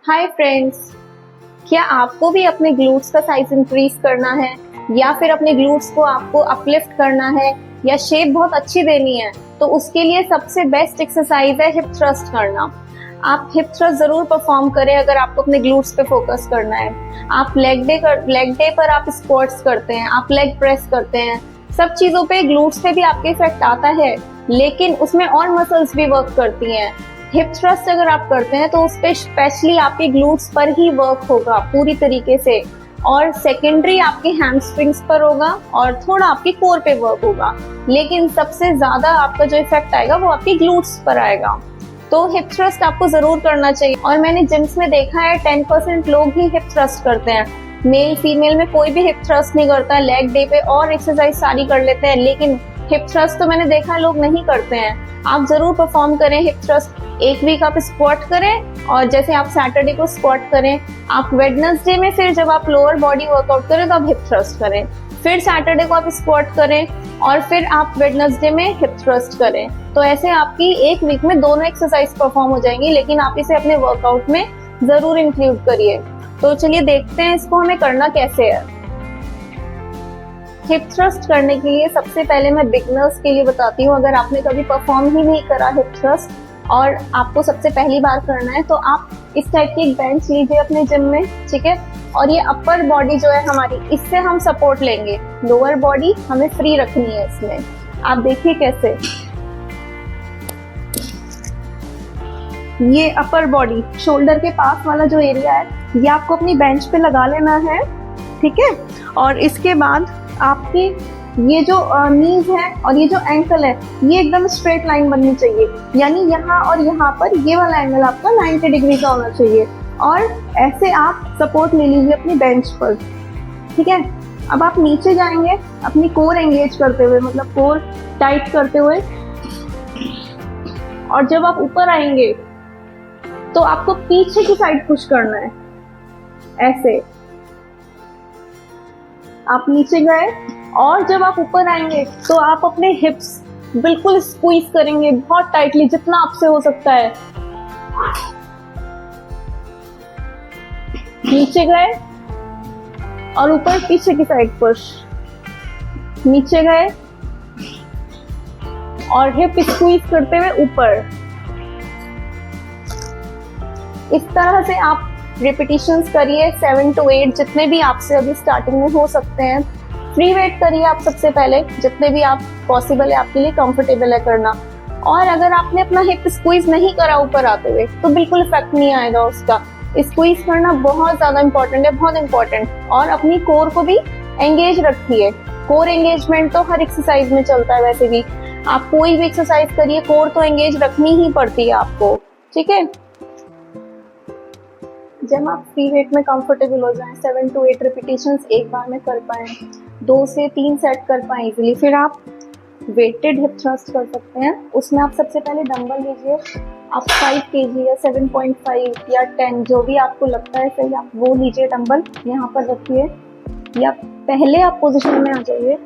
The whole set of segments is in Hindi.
हाय फ्रेंड्स, क्या आपको भी अपने ग्लूट्स का साइज इंक्रीज करना है या फिर अपने ग्लूट्स को आपको अपलिफ्ट करना है या शेप बहुत अच्छी देनी है? तो उसके लिए सबसे बेस्ट एक्सरसाइज है हिप थ्रस्ट करना। आप हिप थ्रस्ट जरूर परफॉर्म करें अगर आपको अपने ग्लूट्स पे फोकस करना है। आप लेग डे पर आप स्क्वाट्स करते हैं, आप लेग प्रेस करते हैं, सब चीजों पे ग्लूट्स पे भी आपके इफेक्ट आता है, लेकिन उसमें और मसल्स भी वर्क करती हैं। हिप थ्रस्ट अगर आप करते हैं तो उस पे स्पेशली आपके ग्लूट्स पर ही वर्क होगा पूरी तरीके से, और सेकेंडरी आपके हैमस्ट्रिंग्स पर होगा और थोड़ा आपके कोर पे वर्क होगा, लेकिन सबसे ज्यादा आपका जो इफेक्ट आएगा वो आपके ग्लूट्स पर आएगा। तो हिप थ्रस्ट आपको जरूर करना चाहिए। और मैंने जिम्स में देखा है 10% लोग ही हिप थ्रस्ट करते हैं। मेल फीमेल में कोई भी हिप थ्रस्ट नहीं करता। लेग डे पे और एक्सरसाइज सारी कर लेते हैं, लेकिन हिप थ्रस्ट तो मैंने देखा है लोग नहीं करते हैं। आप जरूर परफॉर्म करें हिप थ्रस्ट। एक वीक आप स्क्वाट करें, और जैसे आप सैटरडे को स्क्वाट करें, आप वेडनेसडे में फिर जब आप लोअर बॉडी वर्कआउट करें तो आप हिप थ्रस्ट करें, फिर सैटरडे को आप स्क्वाट करें और फिर आप वेडनेसडे में हिप थ्रस्ट करें। तो ऐसे आपकी एक वीक में दोनों एक्सरसाइज परफॉर्म हो जाएंगी, लेकिन आप इसे अपने वर्कआउट में जरूर इंक्लूड करिए। तो चलिए देखते हैं इसको हमें करना कैसे है। हिप थ्रस्ट करने के लिए सबसे पहले मैं बिगनर्स के लिए बताती हूँ। अगर आपने कभी परफॉर्म ही नहीं करा हिप थ्रस्ट और आपको सबसे पहली बार करना है, तो आप इस टाइप की एक बेंच लीजिए अपने जिम में, ठीक है। और ये अपर बॉडी जो है हमारी, इससे हम सपोर्ट लेंगे, लोअर बॉडी हमें फ्री रखनी है इसमें। आप देखिए कैसे, ये अपर बॉडी शोल्डर के पास वाला जो एरिया है ये आपको अपनी बेंच पे लगा लेना है, ठीक है। और इसके बाद आपकी ये जो नीज है और ये जो एंकल है ये एकदम स्ट्रेट लाइन बननी चाहिए, यानी यहाँ और यहाँ पर ये वाला एंगल आपका 90 डिग्री का होना चाहिए। और ऐसे आप सपोर्ट ले लीजिए अपनी बेंच पर, ठीक है। अब आप नीचे जाएंगे अपनी कोर एंगेज करते हुए, मतलब कोर टाइट करते हुए, और जब आप ऊपर आएंगे तो आपको पीछे की साइड पुश करना है, ऐसे। आप नीचे गए और जब आप ऊपर आएंगे तो आप अपने हिप्स बिल्कुल स्क्वीज करेंगे बहुत टाइटली, जितना आपसे हो सकता है। नीचे गए और ऊपर पीछे की साइड पुश, नीचे गए और हिप स्क्वीज करते हुए ऊपर। इस तरह से आप रिपीटिशंस करिए 7 to 8, जितने भी आपसे अभी स्टार्टिंग में हो सकते हैं। फ्री वेट करिए आप सबसे पहले, जितने भी आप पॉसिबल है आपके लिए कंफर्टेबल है करना। और अगर आपने अपना हिप स्क्वीज नहीं करा ऊपर आते हुए तो बिल्कुल इफेक्ट नहीं आएगा उसका। स्क्वीज करना बहुत ज्यादा इंपॉर्टेंट है, बहुत इंपॉर्टेंट। और अपनी कोर को भी एंगेज रखिए। कोर एंगेजमेंट तो हर एक्सरसाइज में चलता है, वैसे भी आप कोई भी एक्सरसाइज करिए कोर तो एंगेज रखनी ही पड़ती है आपको, ठीक है। जब आप फ्री वेट में कंफर्टेबल हो जाएं, 7 to 8 रिपीटिशंस एक बार में कर पाएं, 2 से 3 सेट कर पाएं इजीली, फिर आप वेटेड हिप थ्रस्ट कर सकते हैं। उसमें आप सबसे पहले डंबल लीजिए, आप 5 kg या 7.5 या 10, जो भी आपको लगता है सही, आप वो लीजिए डंबल, यहाँ पर रखिए, या पहले आप पोजीशन में आ जाइए।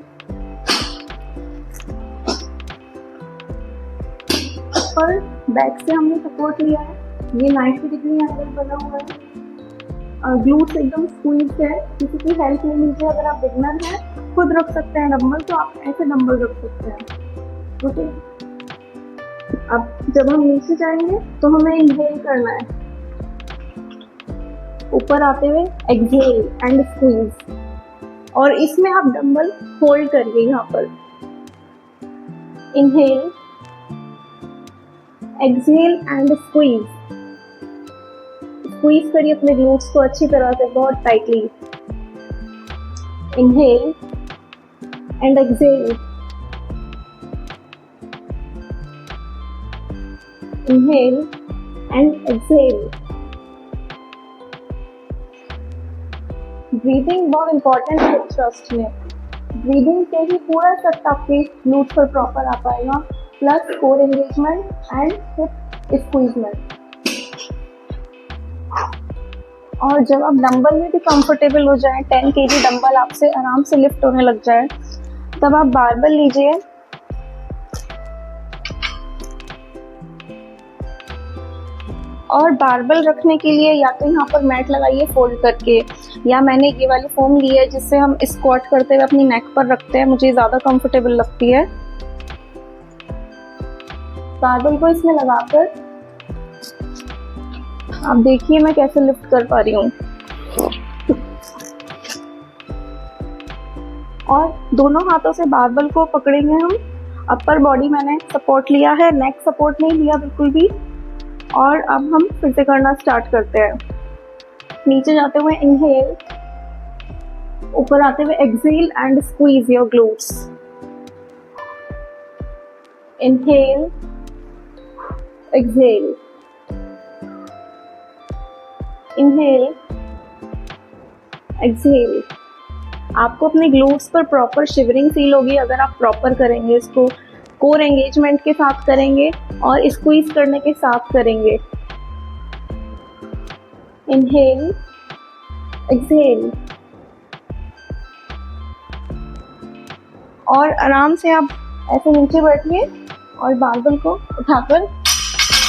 पर बैक से हमने सपोर्ट लिया है, ये 90 डिग्री एंगल बना हुआ है, ग्लूट्स एकदम स्क्वीज है, किसी की हेल्प नहीं लीजिए। अगर आप बिगनर हैं खुद रख सकते हैं डंबल, तो आप ऐसे डंबल रख सकते हैं, ओके। अब जब हम नीचे जाएंगे तो हमें इनहेल करना है, ऊपर आते हुए एक्सहेल एंड स्क्वीज, और इसमें आप डंबल होल्ड करिए यहाँ पर। Inhale, exhale and squeeze. Squeeze करिए अपने ग्लूट्स को अच्छी तरह से, बहुत tightly. Inhale and exhale, inhale and exhale. Breathing बहुत इंपॉर्टेंट है हिप थ्रस्ट में। ब्रीदिंग से ही पूरा इफेक्ट आपके ग्लूट्स पर प्रॉपर आ पाएगा, plus core engagement and hip squeezement. और जब आप डंबल में भी कंफर्टेबल हो जाएं, 10 kg डंबल आपसे आराम से लिफ्ट होने लग जाए, तब आप बारबल लीजिए और बारबल रखने के लिए या तो यहाँ पर मैट लगाइए फोल्ड करके, या मैंने ये वाली फोम ली है जिससे हम स्क्वाट करते हुए अपनी नेक पर रखते हैं, मुझे ज़्यादा कंफर्टेबल लगती है। बारबल को इसमें लगाकर आप देखिए मैं कैसे लिफ्ट कर पा रही हूँ। और दोनों हाथों से बारबल को पकड़ेंगे हम। अपर बॉडी मैंने सपोर्ट लिया है, नेक सपोर्ट नहीं लिया बिल्कुल भी। और अब हम फिर से करना स्टार्ट करते हैं। नीचे जाते हुए इनहेल, ऊपर आते हुए exhale and squeeze your glutes. Inhale, exhale, inhale, exhale. आपको अपने ग्लूट्स पर प्रॉपर शिवरिंग फील होगी अगर आप प्रॉपर करेंगे इसको, कोर एंगेजमेंट के साथ करेंगे और स्क्वीज करने के साथ करेंगे। Inhale, exhale. और आराम से आप ऐसे नीचे बैठिए और बारबल को उठाकर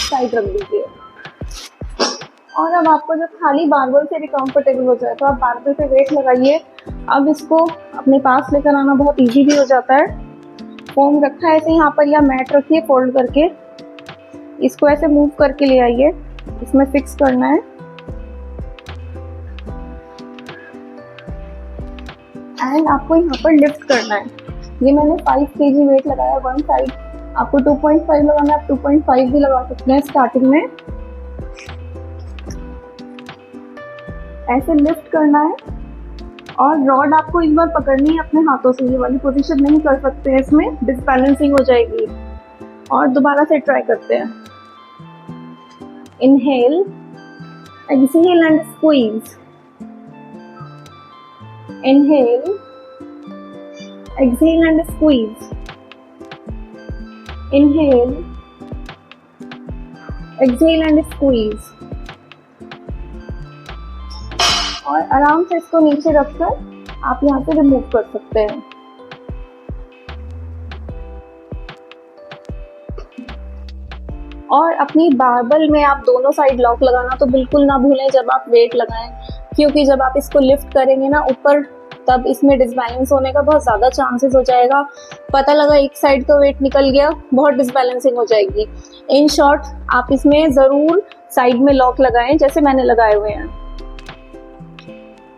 साइड रख दीजिए। और अब आपको जब खाली बारबल से भी कंफर्टेबल हो जाए तो आप बारबल पे वेट लगाइए। अब इसको अपने पास लेकर आना बहुत इजी भी हो जाता है। फोम रखा है ऐसे यहाँ पर, या मैट रखिए फोल्ड करके, इसको ऐसे मूव करके ले आइए, इसमें फिक्स करना है। एंड आपको यहाँ पर लिफ्ट करना है। ये मैंने 5 kg वेट लगाया वन साइड, आपको 2.5 लगाना है, आप 2.5 भी लगा सकते हैं स्टार्टिंग में। ऐसे लिफ्ट करना है और रॉड आपको इस बार पकड़नी है अपने हाथों से, ये वाली पोजीशन नहीं कर सकते हैं, इसमें डिसबैलेंसिंग हो जाएगी। और दोबारा से ट्राई करते हैं। Inhale, exhale and squeeze. Inhale, exhale and squeeze. Inhale, exhale and squeeze. और आराम से इसको नीचे रखकर आप यहाँ से रिमूव कर सकते हैं। और अपनी बारबल में आप दोनों साइड लॉक लगाना तो बिल्कुल ना भूलें जब आप वेट लगाएं, क्योंकि जब आप इसको लिफ्ट करेंगे ना ऊपर, तब इसमें डिसबैलेंस होने का बहुत ज़्यादा चांसेस हो जाएगा। पता लगा एक साइड का वेट निकल गया, बहुत डिसबैलेंसिंग हो जाएगी। इन शॉर्ट आप इसमें ज़रूर साइड में लॉक लगाएं जैसे मैंने लगाए हुए हैं।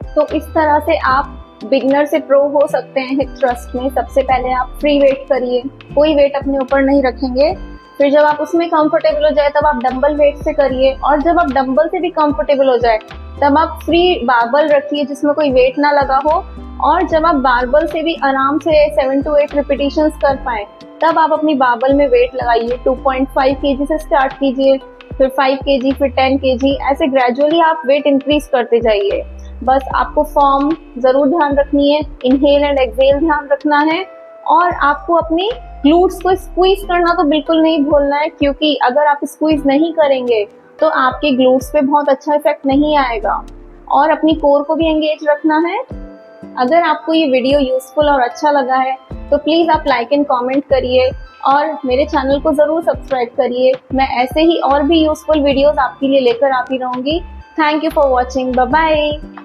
तो इस तरह से आप बिगनर से प्रो हो सकते हैं हिप थ्रस्ट में। सबसे पहले आप फ्री वेट करिए, कोई वेट अपने ऊपर नहीं रखेंगे। फिर जब आप उसमें कंफर्टेबल हो जाए तब आप डंबल वेट से करिए, और जब आप डंबल से भी कंफर्टेबल हो जाए तब आप फ्री बारबल रखिए जिसमें कोई वेट ना लगा हो। और जब आप बारबल से भी आराम से 7 to 8 रिपीटिशंस कर पाए तब आप अपनी बारबल में वेट लगाइए। 2.5 kg से स्टार्ट कीजिए, फिर 5 kg, फिर 10 kg, ऐसे ग्रेजुअली आप वेट इंक्रीज करते जाइए। बस आपको फॉर्म जरूर ध्यान रखनी है, इनहेल एंड एक्सहेल ध्यान रखना है, और आपको अपनी ग्लूट्स को स्क्वीज करना तो बिल्कुल नहीं भूलना है, क्योंकि अगर आप स्क्वीज नहीं करेंगे तो आपके ग्लूट्स पे बहुत अच्छा इफेक्ट नहीं आएगा। और अपनी कोर को भी एंगेज रखना है। अगर आपको ये वीडियो यूजफुल और अच्छा लगा है तो प्लीज आप लाइक एंड कमेंट करिए और मेरे चैनल को जरूर सब्सक्राइब करिए। मैं ऐसे ही और भी यूजफुल वीडियोस आपके लिए लेकर आती रहूंगी। Thank you for watching. Bye bye.